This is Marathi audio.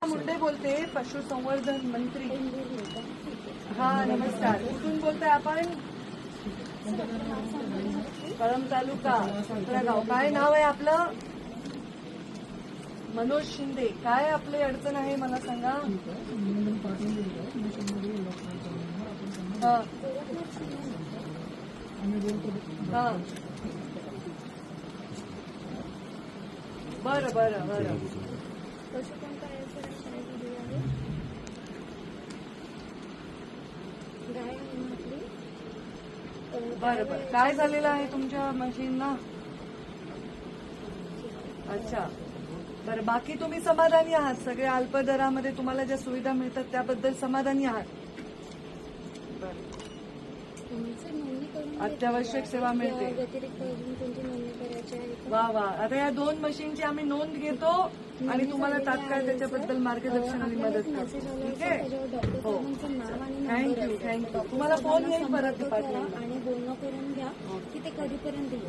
मुंडे बोलते, पशुसंवर्धन मंत्री. हा नमस्कार. कुठून बोलताय आपण? कळंब तालुका, संत्रागाव. काय नाव आहे आपलं? मनोज शिंदे. काय आपली अडचण आहे मला सांगा. हा हा बरं बरं बरं. बरं बरं. काय झालेलं आहे तुमच्या मशीनला? अच्छा बरं. बाकी तुम्ही समाधानी आहात? सगळे अल्प दरामध्ये तुम्हाला ज्या सुविधा मिळतात त्याबद्दल समाधानी आहात? बरं. अत्यावश्यक सेवा मिळते. वा वा. आता या 2 मशीनची आम्ही नोंद घेतो आणि तुम्हाला तात्काळ त्याच्याबद्दल मार्गदर्शन आणि मदत करतो. ठीक आहे. हो थँक्यू थँक्यू. तुम्हाला फोन येईल परत डिपार्टमेंटला आणि बोलणं करून घ्या की ते कधीपर्यंत येईल.